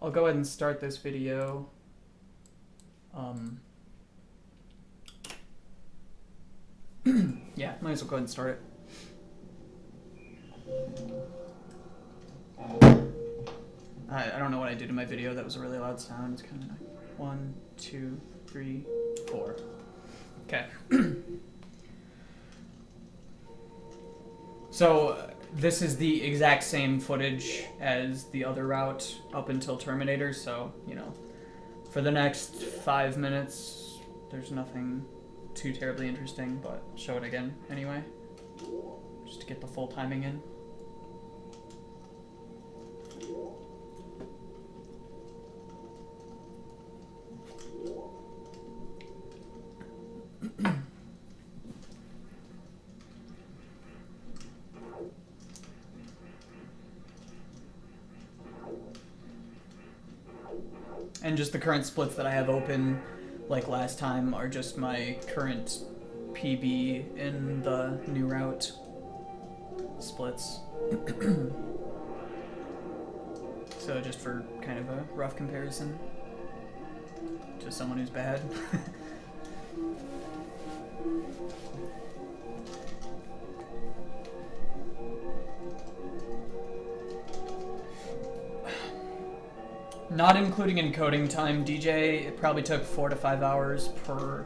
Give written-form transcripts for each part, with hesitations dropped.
I'll go ahead and start this video. Yeah, might as well go ahead and start it. I don't know what I did in my video. That was a really loud sound. It's kind of annoying. 1, 2, 3, 4. Okay. So this is the exact same footage as the other route up until Terminator. So, you know, for the next 5 minutes, there's nothing too terribly interesting, but show it again anyway, just to get the full timing in. And just the current splits that I have open, like last time, are just my current PB in the new route splits. So just for kind of a rough comparison to someone who's bad. Not including encoding time, DJ, it probably took 4 to 5 hours per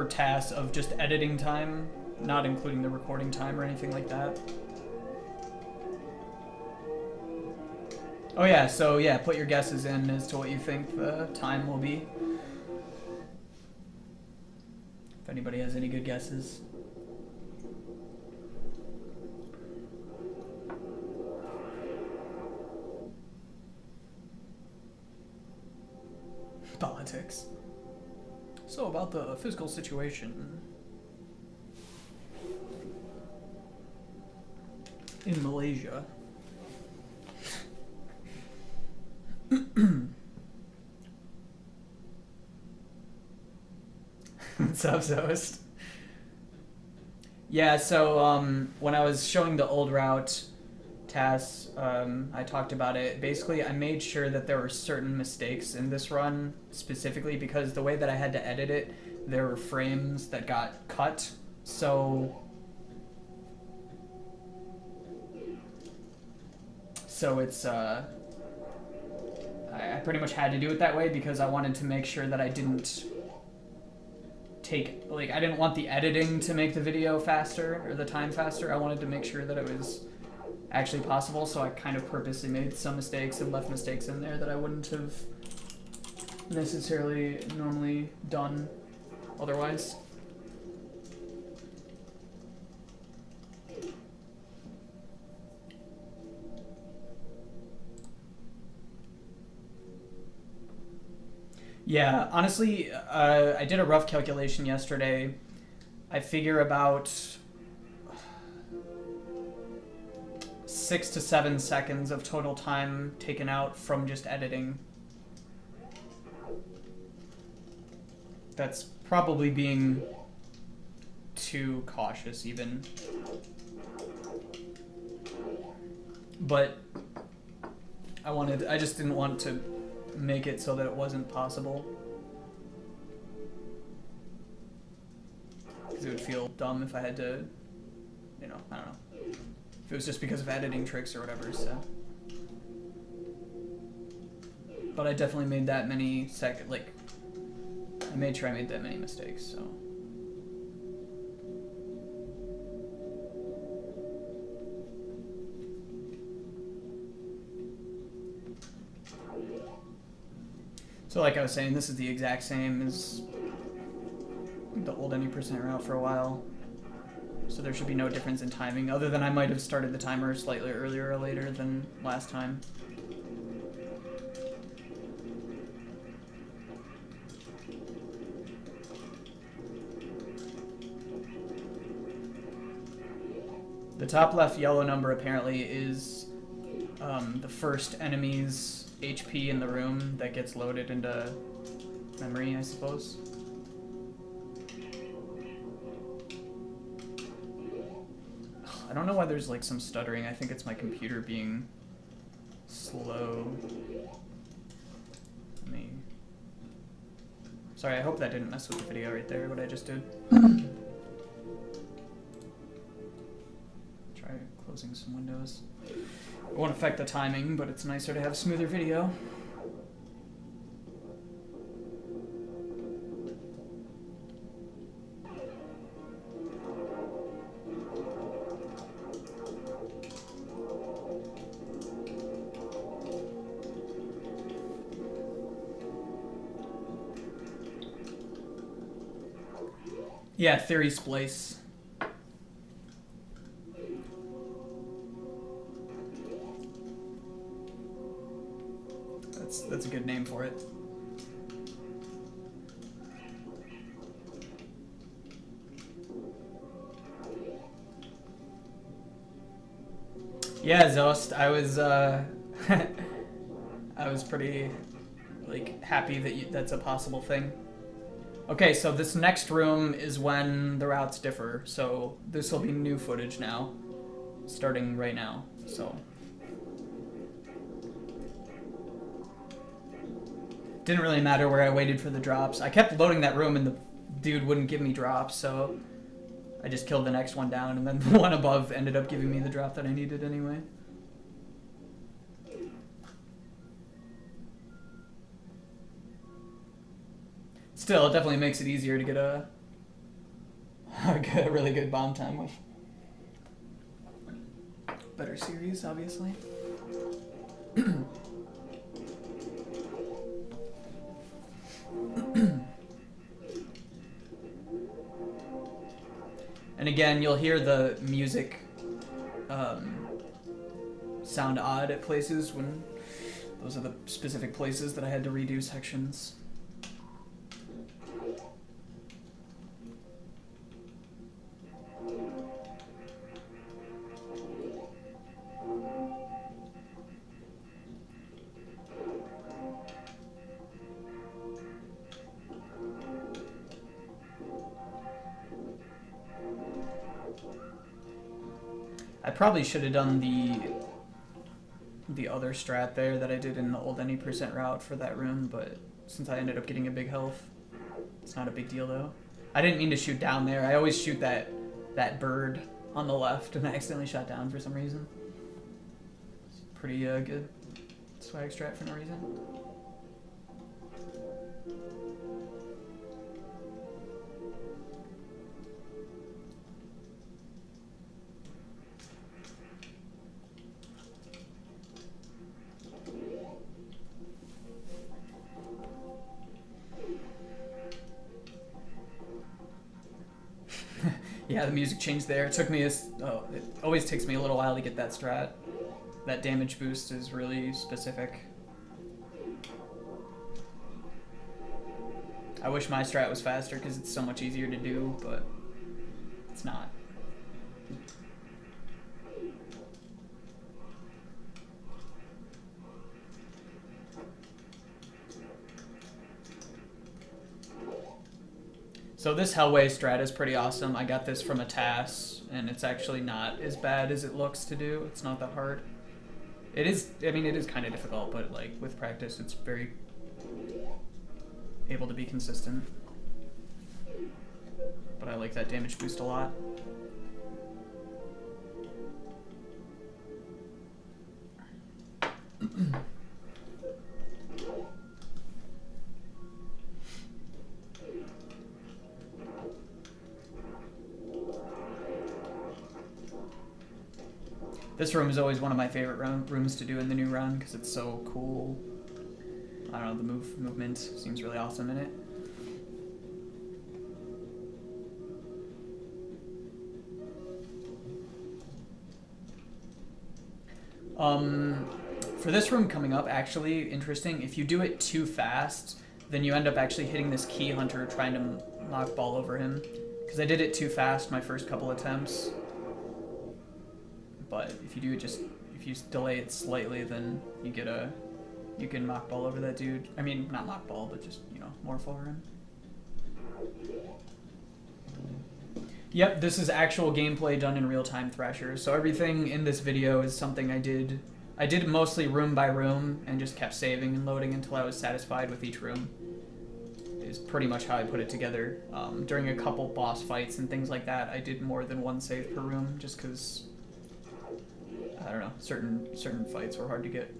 task of just editing time, not including the recording time or anything like that. Oh yeah, so yeah, put your guesses in as to what you think the time will be. If anybody has any good guesses. Politics. So about the fiscal situation in Malaysia. What's up, Zoast? Yeah, so when I was showing the old route TAS, I talked about it. Basically, I made sure that there were certain mistakes in this run, specifically because the way that I had to edit it, there were frames that got cut. So it's, I pretty much had to do it that way because I wanted to make sure that I didn't I didn't want the editing to make the video faster, or the time faster. I wanted to make sure that it was actually possible, so I kind of purposely made some mistakes and left mistakes in there that I wouldn't have necessarily normally done otherwise. Yeah, honestly, I did a rough calculation yesterday. I figure about 6 to 7 seconds of total time taken out from just editing. That's probably being too cautious even. But I just didn't want to make it so that it wasn't possible. Because it would feel dumb if I had to, you know, I don't know. If it was just because of editing tricks or whatever, so. But I definitely made that many I made sure I made that many mistakes, so. So like I was saying, this is the exact same as the old any percent route for a while. So there should be no difference in timing, other than I might have started the timer slightly earlier or later than last time. The top left yellow number apparently is the first enemy's HP in the room that gets loaded into memory, I suppose. I don't know why there's like some stuttering. I think it's my computer being slow. Sorry, I hope that didn't mess with the video right there, what I just did. Try closing some windows. It won't affect the timing, but it's nicer to have smoother video. Yeah, Theory Splice. That's a good name for it. Yeah, Zost, I was I was pretty like happy that that's a possible thing. Okay, so this next room is when the routes differ, so this will be new footage now, starting right now, so. Didn't really matter where I waited for the drops. I kept loading that room and the dude wouldn't give me drops, so I just killed the next one down, and then the one above ended up giving me the drop that I needed anyway. Still, it definitely makes it easier to get a really good bomb time with better series, obviously. And again, you'll hear the music sound odd at places when those are the specific places that I had to redo sections. I probably should have done the other strat there that I did in the old any % route for that room, but since I ended up getting a big health, it's not a big deal though. I didn't mean to shoot down there. I always shoot that bird on the left, and I accidentally shot down for some reason. It's pretty good swag strat for no reason. Yeah, the music changed there. It took me it always takes me a little while to get that strat. That damage boost is really specific. I wish my strat was faster because it's so much easier to do, but it's not. So this Hellway strat is pretty awesome. I got this from a TAS, and it's actually not as bad as it looks to do. It's not that hard. It is, I mean, it is kind of difficult, but like with practice, it's very able to be consistent. But I like that damage boost a lot. This room is always one of my favorite rooms to do in the new run because it's so cool. I don't know, the movement seems really awesome in it. For this room coming up, actually, interesting, if you do it too fast, then you end up actually hitting this key hunter trying to knock ball over him. Because I did it too fast my first couple attempts. But if you do it if you delay it slightly, then you can mock ball over that dude. I mean, not mock ball, but just, you know, morph over him. Yep, this is actual gameplay done in real-time Thrasher. So everything in this video is something I did mostly room by room and just kept saving and loading until I was satisfied with each room. is pretty much how I put it together. During a couple boss fights and things like that, I did more than one save per room, just because, I don't know, certain fights were hard to get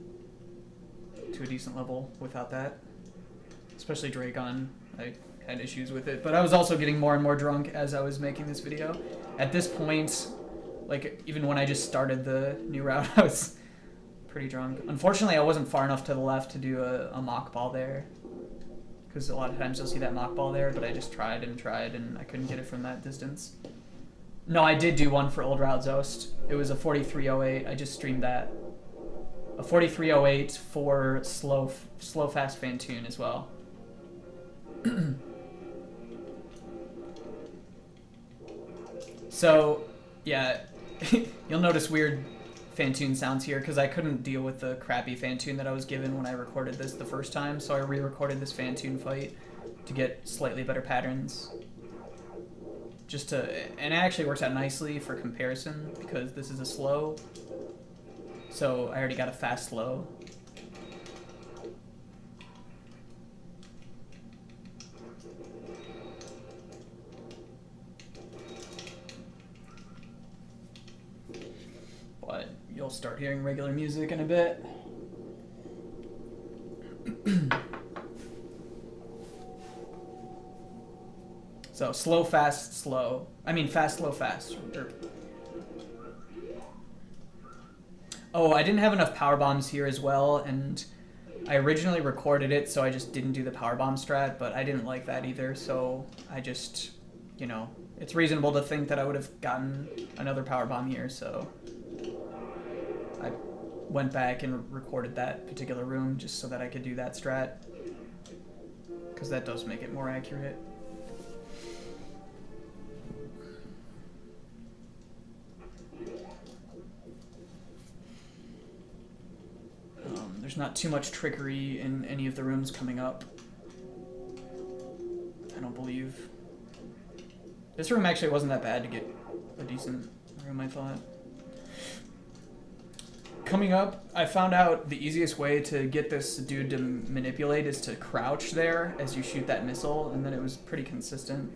to a decent level without that. Especially Dragon, I had issues with it. But I was also getting more and more drunk as I was making this video. At this point, like, even when I just started the new route, I was pretty drunk. Unfortunately, I wasn't far enough to the left to do a mock ball there. Because a lot of times you'll see that mock ball there, but I just tried and I couldn't get it from that distance. No, I did do one for Old Route Zost. It was a 4308. I just streamed that. A 4308 for slow fast Fantoon as well. So, yeah, you'll notice weird Fantoon sounds here because I couldn't deal with the crappy Fantoon that I was given when I recorded this the first time, so I re-recorded this Fantoon fight to get slightly better patterns. And it actually works out nicely for comparison because this is a slow, so I already got a fast slow. But you'll start hearing regular music in a bit. So slow, fast, slow. I mean fast, slow, fast. Oh, I didn't have enough power bombs here as well, and I originally recorded it, so I just didn't do the power bomb strat, but I didn't like that either, so I just, you know, it's reasonable to think that I would have gotten another power bomb here, so I went back and recorded that particular room just so that I could do that strat, because that does make it more accurate. There's not too much trickery in any of the rooms coming up, I don't believe. This room actually wasn't that bad to get a decent room, I thought. Coming up, I found out the easiest way to get this dude to manipulate is to crouch there as you shoot that missile, and then it was pretty consistent.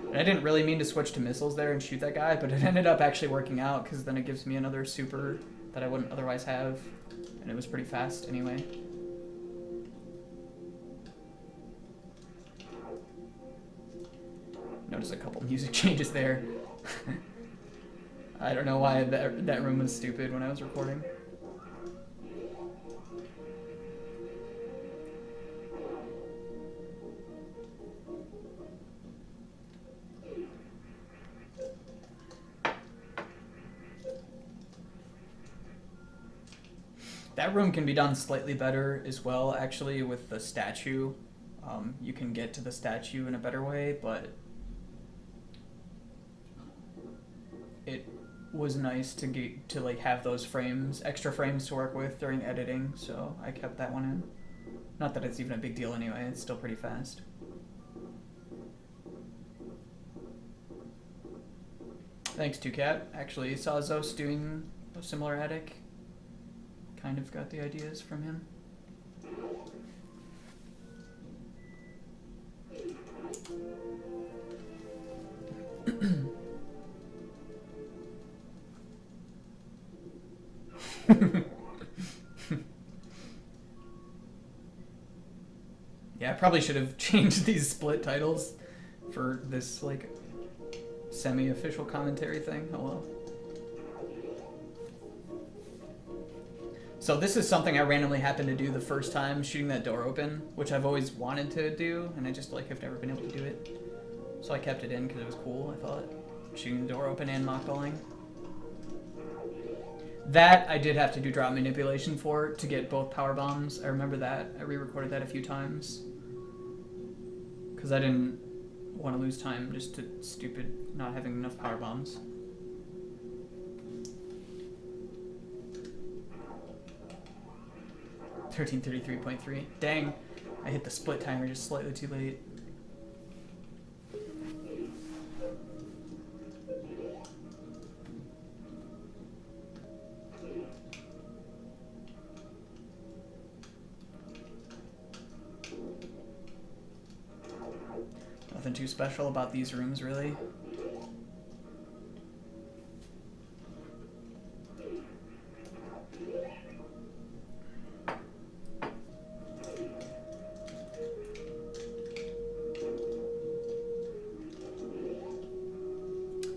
And I didn't really mean to switch to missiles there and shoot that guy, but it ended up actually working out because then it gives me another super that I wouldn't otherwise have, and it was pretty fast anyway. Notice a couple music changes there. I don't know why that room was stupid when I was recording. That room can be done slightly better as well, actually, with the statue. You can get to the statue in a better way, but it was nice to get to like have those frames, extra frames to work with during editing, so I kept that one in. Not that it's even a big deal anyway, it's still pretty fast. Thanks, 2Cat. Actually saw Zos doing a similar attic. Kind of got the ideas from him. Yeah, I probably should have changed these split titles for this like semi-official commentary thing. Oh well. So this is something I randomly happened to do the first time shooting that door open, which I've always wanted to do, and I just like have never been able to do it. So I kept it in because it was cool, I thought. Shooting the door open and mockballing. That I did have to do drop manipulation for to get both power bombs. I remember that. I re-recorded that a few times. Because I didn't want to lose time just to stupid not having enough power bombs. $1333.3. Dang, I hit the split timer just slightly too late. nothing too special about these rooms, really.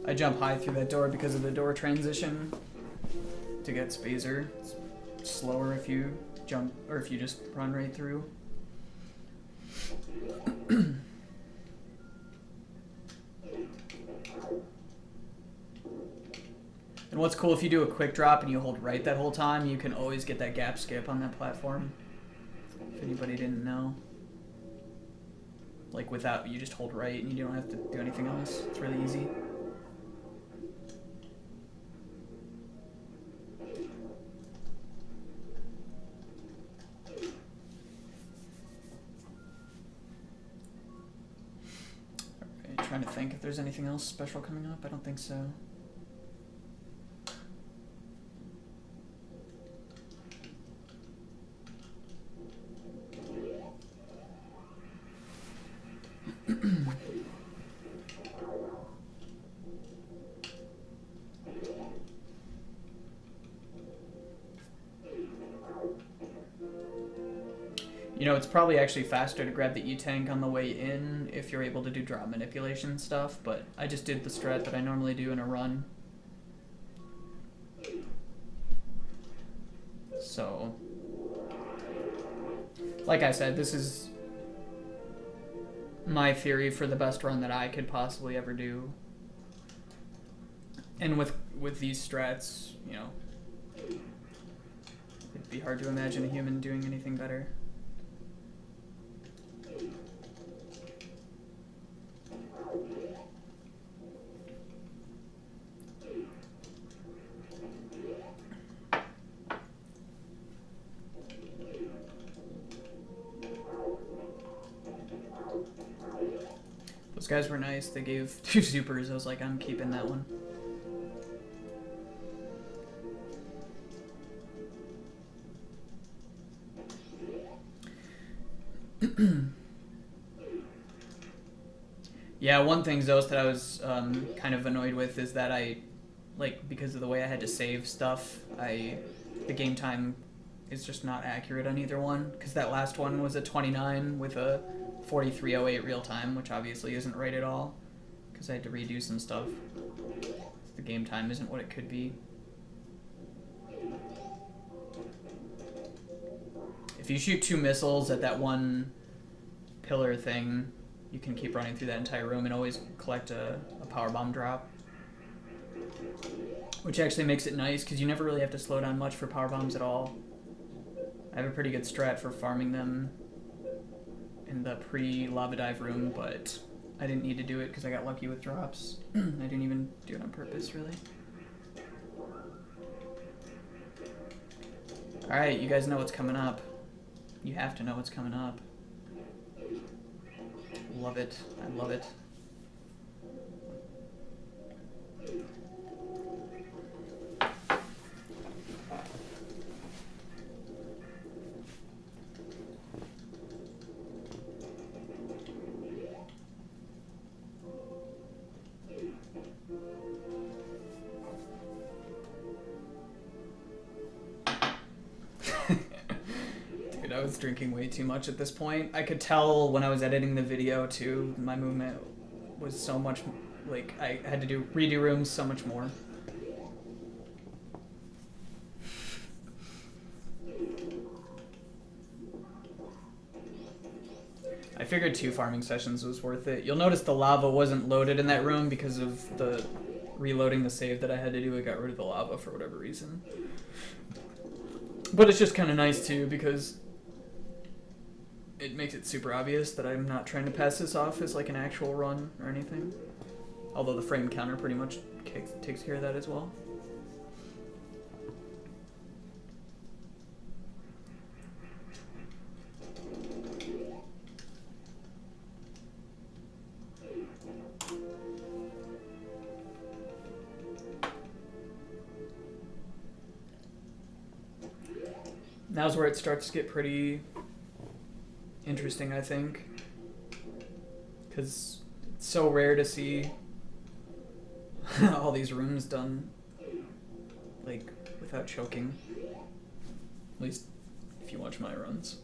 I jump high through that door because of the door transition to get Spazer. It's slower if you jump, or if you just run right through. And what's cool, if you do a quick drop and you hold right that whole time, you can always get that gap skip on that platform. If anybody didn't know. Like without, you just hold right and you don't have to do anything else. It's really easy. Trying to think if there's anything else special coming up. I don't think so. You know, it's probably actually faster to grab the E-Tank on the way in if you're able to do drop manipulation stuff, but I just did the strat that I normally do in a run. So, like I said, this is my theory for the best run that I could possibly ever do. And with these strats, you know, it'd be hard to imagine a human doing anything better. Those guys were nice. They gave 2 supers. I was like, I'm keeping that one. Yeah, one thing, Zos, that I was kind of annoyed with is that because of the way I had to save stuff, the game time is just not accurate on either one. Because that last one was a 29 with a 4308 real time, which obviously isn't right at all. Because I had to redo some stuff. The game time isn't what it could be. If you shoot 2 missiles at that one pillar thing, you can keep running through that entire room and always collect a power bomb drop. Which actually makes it nice, because you never really have to slow down much for power bombs at all. I have a pretty good strat for farming them in the pre-lava dive room, but I didn't need to do it because I got lucky with drops. I didn't even do it on purpose, really. Alright, you guys know what's coming up. You have to know what's coming up. Love it. I love it. Dude, I was drinking way too much at this point. I could tell when I was editing the video too, my movement was so much, like, I had to redo rooms so much more. I figured 2 farming sessions was worth it. You'll notice the lava wasn't loaded in that room because of the reloading the save that I had to do. I got rid of the lava for whatever reason. But it's just kind of nice too, because it makes it super obvious that I'm not trying to pass this off as like an actual run or anything. Although the frame counter pretty much takes care of that as well. Now's where it starts to get pretty interesting, I think. Because It's so rare to see all these rooms done, like, without choking. At least if you watch my runs.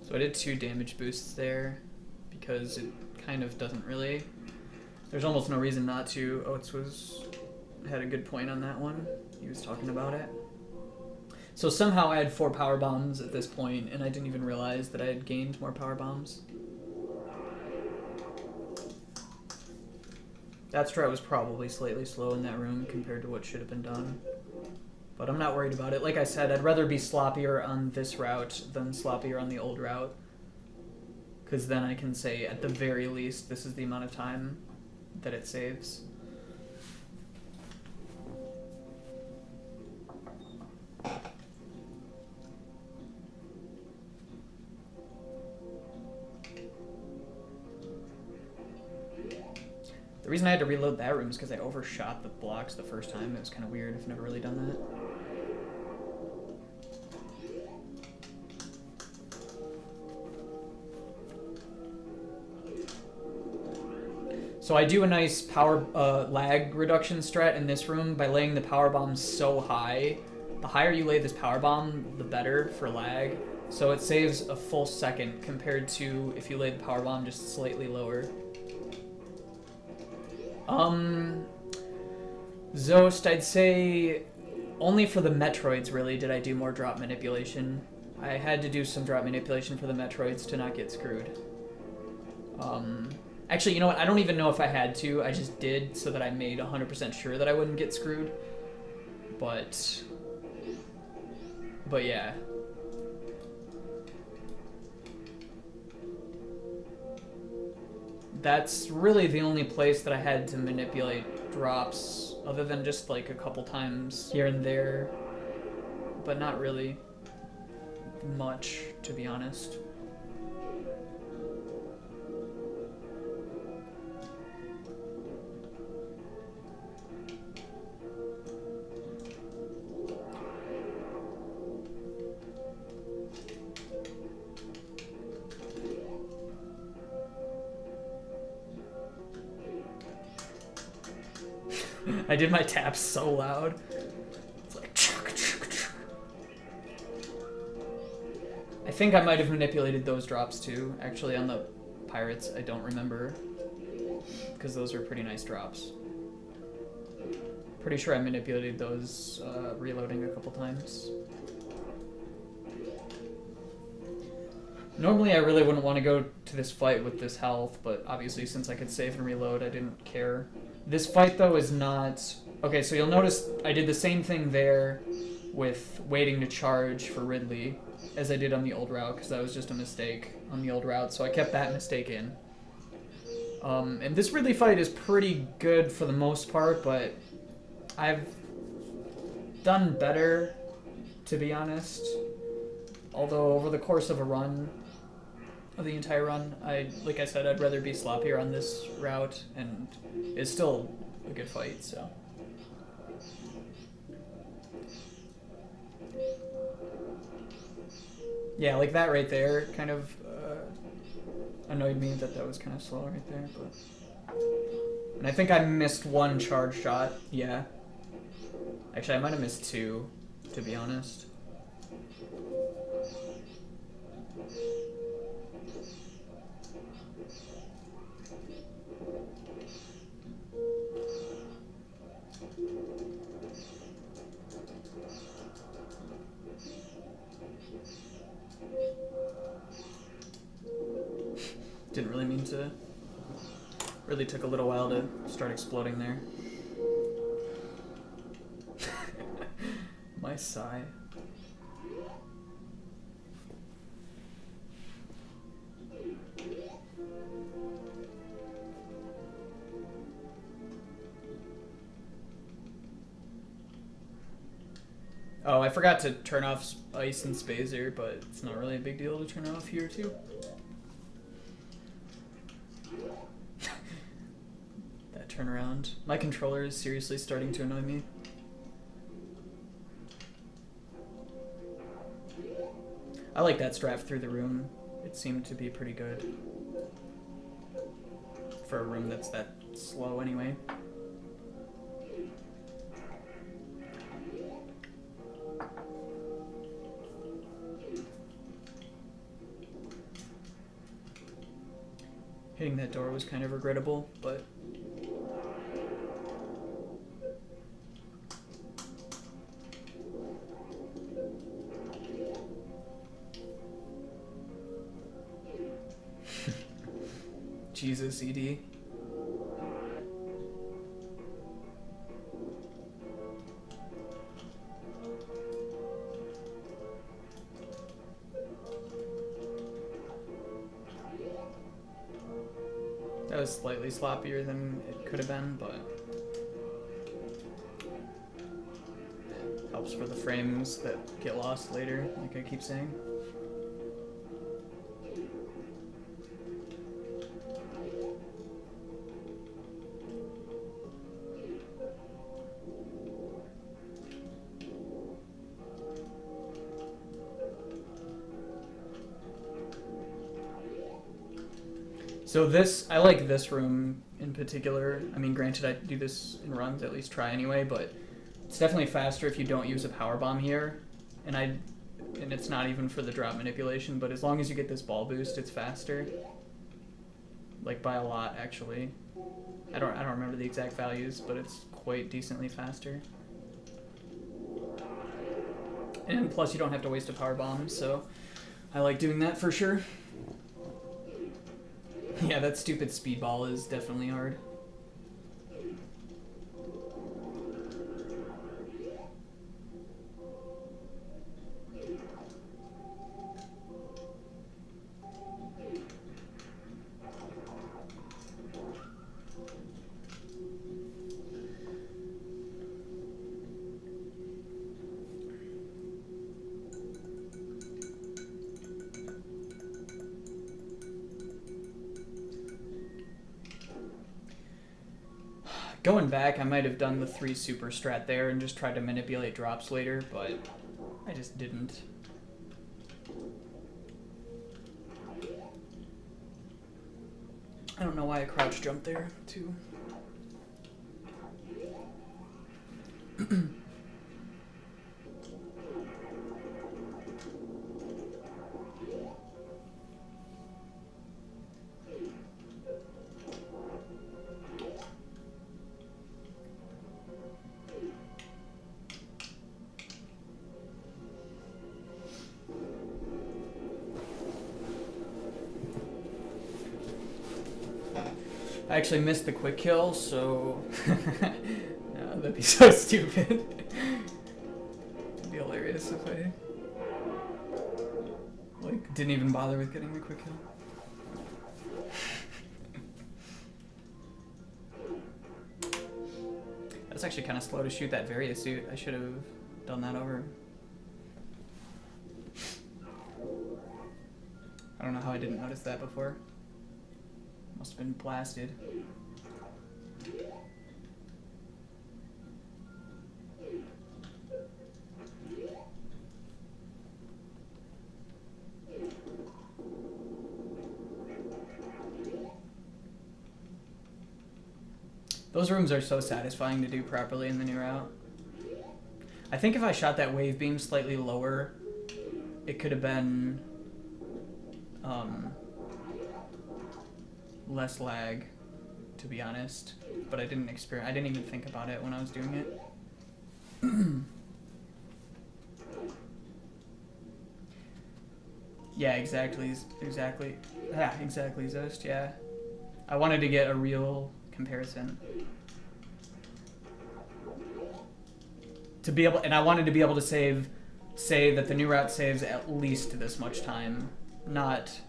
So I did 2 damage boosts there because it kind of doesn't really. There's almost no reason not to. Oates had a good point on that one. He was talking about it. So somehow I had 4 power bombs at this point, and I didn't even realize that I had gained more power bombs. That strat was probably slightly slow in that room compared to what should have been done. But I'm not worried about it. Like I said, I'd rather be sloppier on this route than sloppier on the old route. Because then I can say, at the very least, this is the amount of time that it saves. The reason I had to reload that room is because I overshot the blocks the first time. It was kind of weird. I've never really done that. So I do a nice power lag reduction strat in this room by laying the power bomb so high. The higher you lay this power bomb, the better for lag. So it saves a full second compared to if you lay the power bomb just slightly lower. Zost, I'd say only for the Metroids really did I do more drop manipulation. I had to do some drop manipulation for the Metroids to not get screwed. Actually, you know what? I don't even know if I had to. I just did so that I made 100% sure that I wouldn't get screwed. But yeah. That's really the only place that I had to manipulate drops, other than just like a couple times here and there. But not really much, to be honest. I did my taps so loud. It's like... I think I might have manipulated those drops too. Actually, on the pirates, I don't remember. Because those are pretty nice drops. Pretty sure I manipulated those reloading a couple times. Normally I really wouldn't want to go to this fight with this health, but obviously since I could save and reload, I didn't care. This fight though is not... Okay, so you'll notice I did the same thing there with waiting to charge for Ridley as I did on the old route, because that was just a mistake on the old route, so I kept that mistake in. And this Ridley fight is pretty good for the most part, but I've done better, to be honest. Although over the course of a run, of the entire run, like I said, I'd rather be sloppier on this route, and it's still a good fight, so. Yeah, like that right there kind of annoyed me that that was kind of slow right there, but... And I think I missed 1 charge shot, yeah. Actually, I might have missed 2, to be honest. Didn't really mean to. Really took a little while to start exploding there. My sigh. Oh, I forgot to turn off Ice and Spazer, but it's not really a big deal to turn it off here too. That turnaround. My controller is seriously starting to annoy me. I like that strap through the room. It seemed to be pretty good for a room that's that slow anyway. Hitting that door was kind of regrettable, but Jesus, ED. That was slightly sloppier than it could have been, but it helps for the frames that get lost later, like I keep saying. So this, I like this room in particular. I mean, granted, I do this in runs, at least try anyway, but it's definitely faster if you don't use a power bomb here. And it's not even for the drop manipulation, but as long as you get this ball boost, it's faster. Like by a lot, actually. I don't remember the exact values, but it's quite decently faster. And plus, you don't have to waste a power bomb, so I like doing that for sure. Yeah, that stupid speedball is definitely hard. Going back, I might have done the 3 super strat there and just tried to manipulate drops later, but I just didn't. I don't know why I crouch jumped there, too. I actually missed the quick kill, so no, that'd be so stupid. It'd be hilarious if I didn't even bother with getting the quick kill. That's actually kind of slow to shoot that Varia suit. I should have done that over. I don't know how I didn't notice that before. Must have been blasted. Those rooms are so satisfying to do properly in the new route. I think if I shot that wave beam slightly lower, it could have been less lag, to be honest. But I didn't even think about it when I was doing it. Yeah, exactly, Zost, yeah. I wanted to get a real comparison. To be able, and I wanted to be able to say that the new route saves at least this much time, not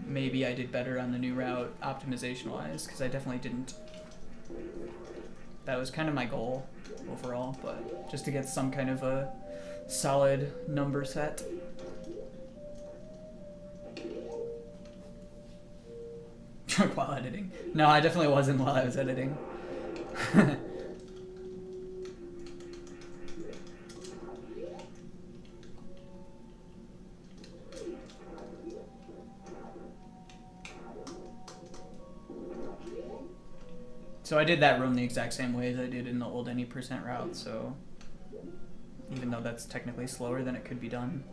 maybe I did better on the new route optimization-wise, because I definitely didn't. That was kind of my goal overall, but just to get some kind of a solid number set. While editing. No, I definitely wasn't while I was editing. So I did that room the exact same way as I did in the old any percent route, so even though that's technically slower than it could be done.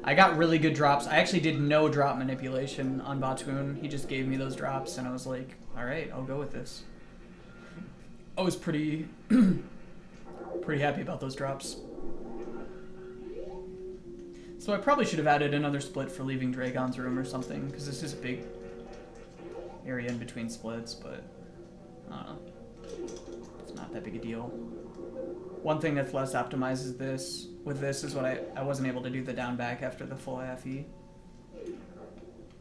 I got really good drops. I actually did no drop manipulation on Batoon. He just gave me those drops, and I was like, alright, I'll go with this. I was pretty pretty happy about those drops. So I probably should have added another split for leaving Dragon's room or something, because this is a big area in between splits, but I don't know. It's not that big a deal. One thing that's less optimized is this. With this is what I wasn't able to do the down back after the full AFE,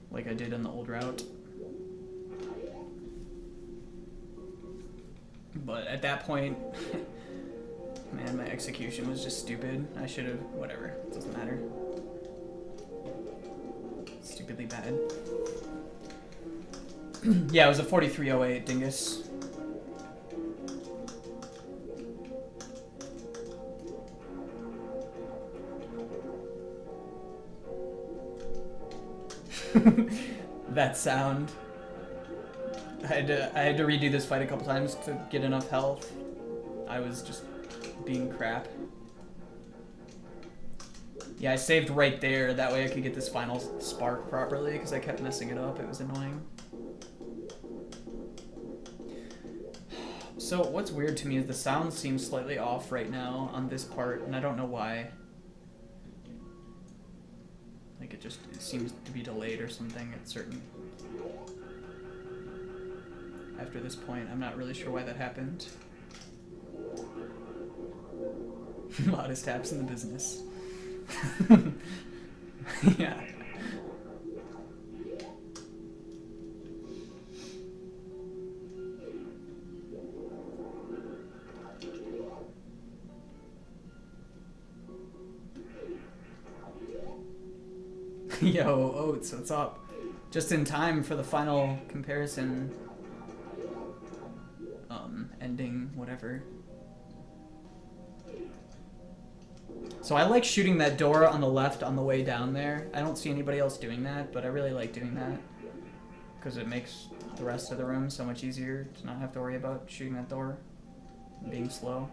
like I did in the old route. But at that point, man, my execution was just stupid. I should have, whatever, it doesn't matter. Stupidly bad. Yeah, it was a 4308 dingus. That sound. I had to redo this fight a couple times to get enough health. I was just being crap. Yeah, I saved right there. That way I could get this final spark properly because I kept messing it up. It was annoying. So what's weird to me is the sound seems slightly off right now on this part, and I don't know why. Like it seems to be delayed or something at certain... After this point, I'm not really sure why that happened. Modest taps in the business. Yeah. Yo, Oats, what's up? Just in time for the final comparison. Ending, whatever. So I like shooting that door on the left on the way down there. I don't see anybody else doing that, but I really like doing that. Because it makes the rest of the room so much easier to not have to worry about shooting that door and being slow.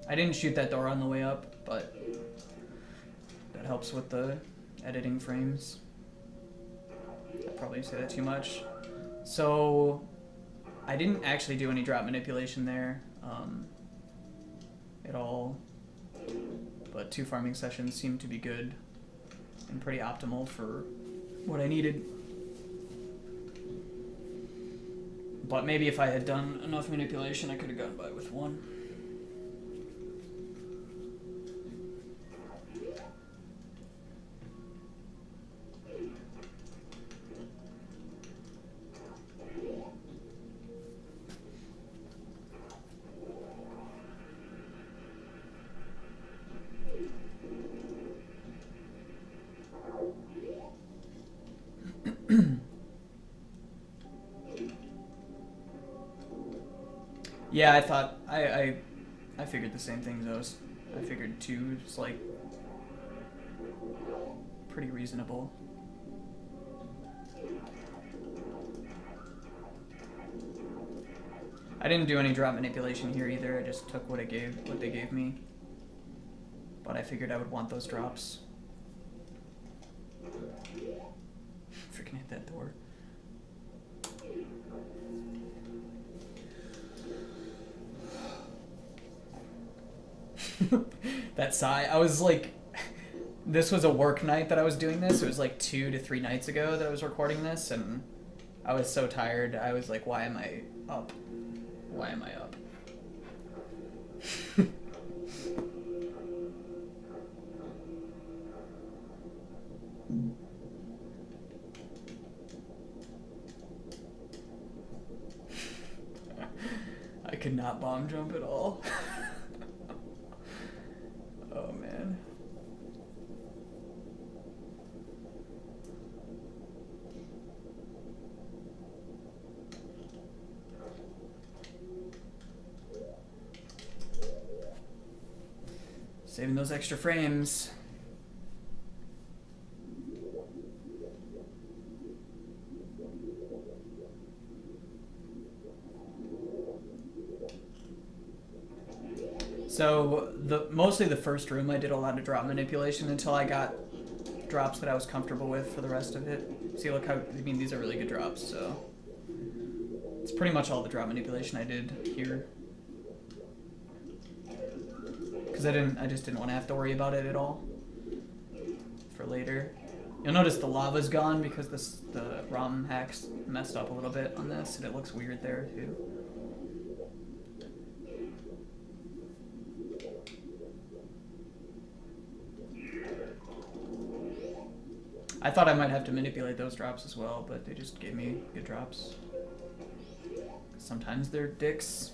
I didn't shoot that door on the way up, but that helps with the editing frames. I probably say that too much. So I didn't actually do any drop manipulation there at all, but 2 farming sessions seemed to be good and pretty optimal for what I needed. But maybe if I had done enough manipulation, I could have gotten by with 1. Yeah, I thought I figured the same thing as I figured 2 is like pretty reasonable. I didn't do any drop manipulation here either. I just took what they gave me. But I figured I would want those drops. Freaking hit that door. That sigh. I was like, this was a work night that I was doing this. It was like 2 to 3 nights ago that I was recording this, and I was so tired. I was like, why am I up? Why am I up? I could not bomb jump at all. Oh man. Saving those extra frames. So mostly the first room I did a lot of drop manipulation until I got drops that I was comfortable with for the rest of it. See, look how, I mean, these are really good drops, so it's pretty much all the drop manipulation I did here. Because I just didn't want to have to worry about it at all for later. You'll notice the lava's gone because the ROM hacks messed up a little bit on this, and it looks weird there too. I thought I might have to manipulate those drops as well, but they just gave me good drops. Sometimes they're dicks.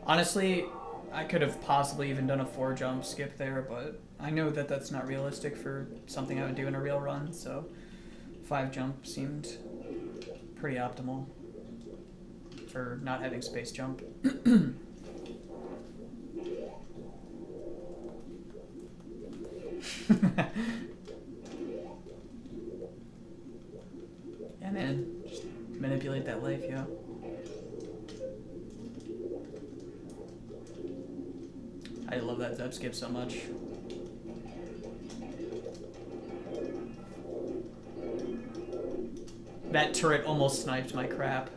Honestly, I could have possibly even done a 4-jump skip there, but I know that that's not realistic for something I would do in a real run, so 5-jump seemed pretty optimal for not having space jump. Yeah, man, just manipulate that life, yo. I love that Zeb skip so much. That turret almost sniped my crap.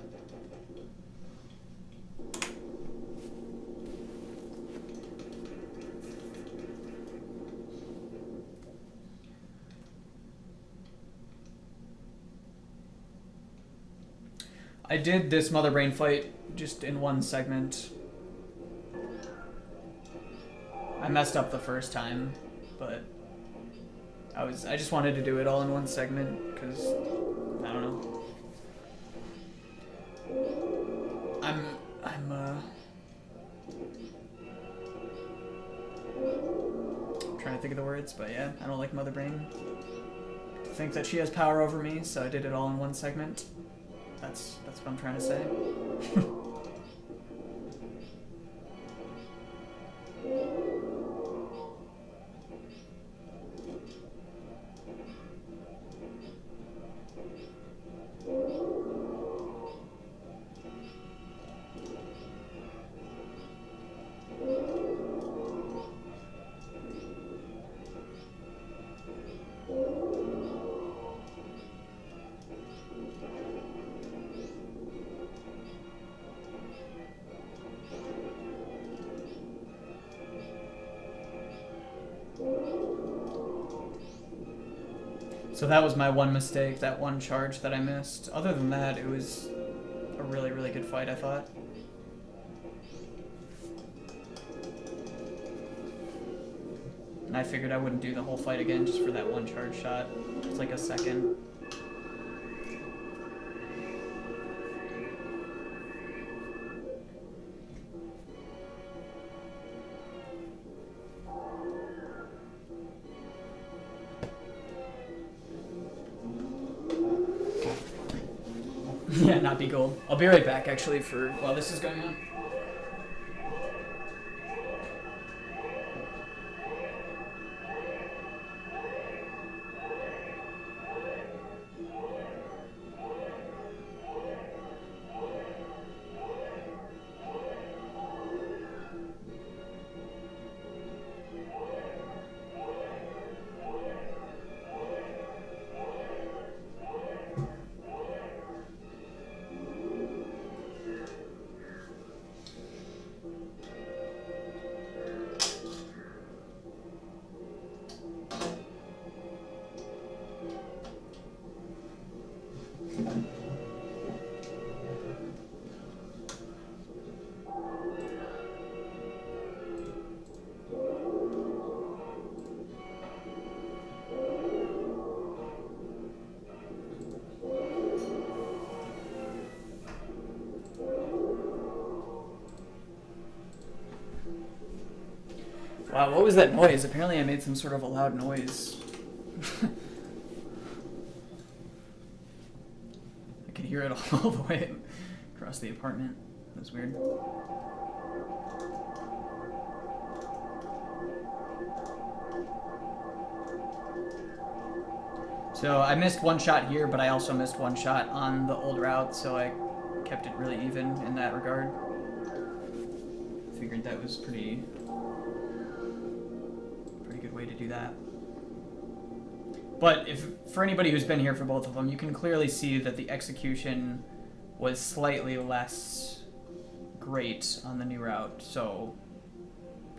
I did this Mother Brain fight just in one segment. I messed up the first time, but I just wanted to do it all in one segment because I don't know. I'm trying to think of the words, but yeah, I don't like Mother Brain. I think that she has power over me, so I did it all in one segment. That's what I'm trying to say. So that was my one mistake, that one charge that I missed. Other than that, it was a really, really good fight, I thought. And I figured I wouldn't do the whole fight again just for that one charge shot. It's like a second. Yeah, not be gold. I'll be right back, actually, for while this is going on. Wow, what was that noise? Apparently I made some sort of a loud noise. I could hear it all the way across the apartment. That was weird. So I missed one shot here, but I also missed one shot on the old route, so I kept it really even in that regard. Figured that was pretty good way to do that. But if for anybody who's been here for both of them, you can clearly see that the execution was slightly less great on the new route, so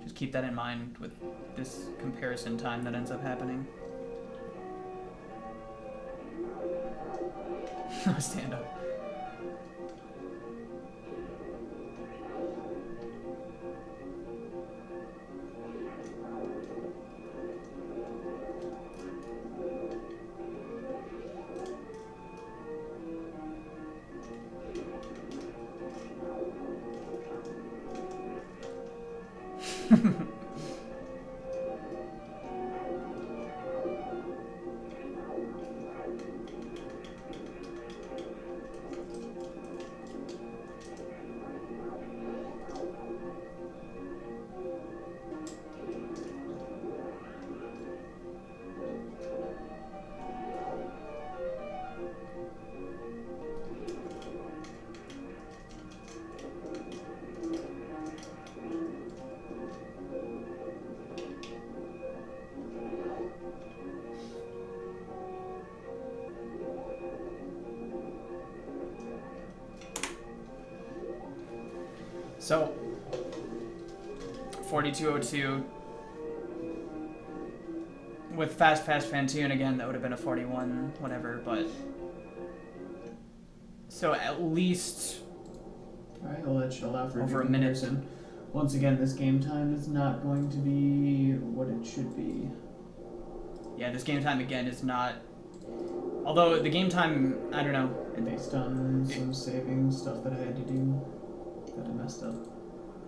just keep that in mind with this comparison time that ends up happening. Stand up. So, 4202 with Fast Fantoon again, that would have been a 41 whatever, but so at least alright, well that should allow for over a minute. Once again, this game time is not going to be what it should be. Yeah, this game time again is not, although the game time, I don't know. Based on some saving stuff that I had to do that I messed up.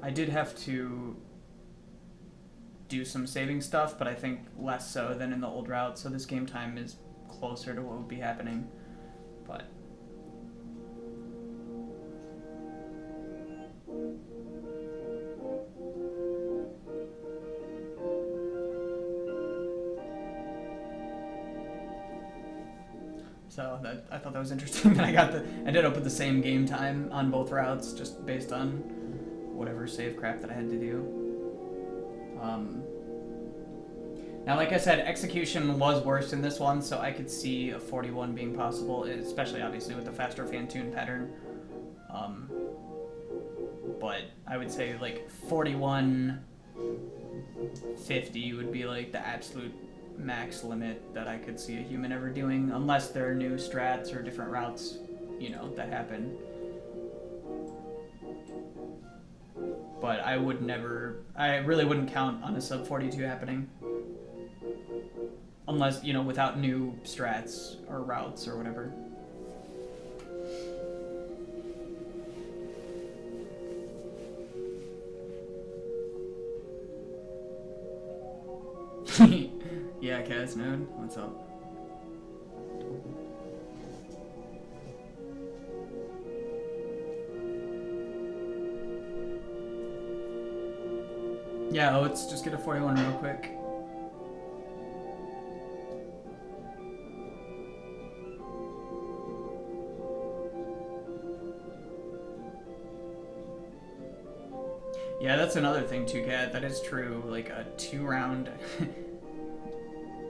I did have to do some saving stuff, but I think less so than in the old route, so this game time is closer to what would be happening, but... So I thought that was interesting that I ended up with the same game time on both routes, just based on whatever save crap that I had to do. Now, like I said, execution was worse in this one, so I could see a 41 being possible, especially obviously with the faster Fantoon pattern. But I would say like 41-50 would be like the absolute max limit that I could see a human ever doing, unless there are new strats or different routes, you know, that happen. But I really wouldn't count on a sub 42 happening. Unless, you know, without new strats or routes or whatever. Yeah, Kaz Node, what's up? Yeah, let's just get a 41 real quick. Yeah, that's another thing too, Kat. That is true. Like a 2-round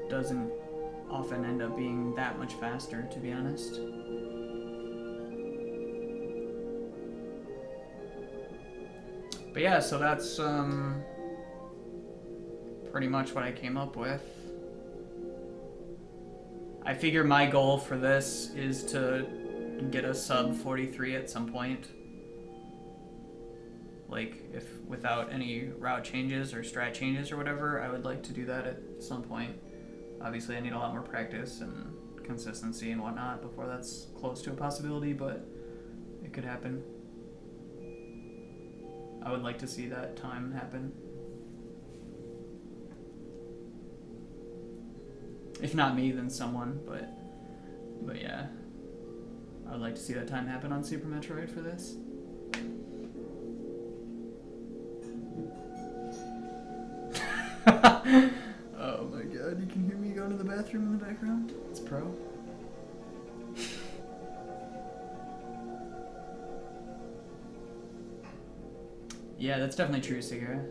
doesn't often end up being that much faster, to be honest. But yeah, so that's pretty much what I came up with. I figure my goal for this is to get a sub 43 at some point. Like, if without any route changes or strat changes or whatever, I would like to do that at some point. Obviously, I need a lot more practice and consistency and whatnot before that's close to a possibility, but it could happen. I would like to see that time happen. If not me, then someone. But yeah, I would like to see that time happen on Super Metroid for this. Oh my god, you can hear me going to the bathroom in the background? It's pro. Yeah, that's definitely true, Segura.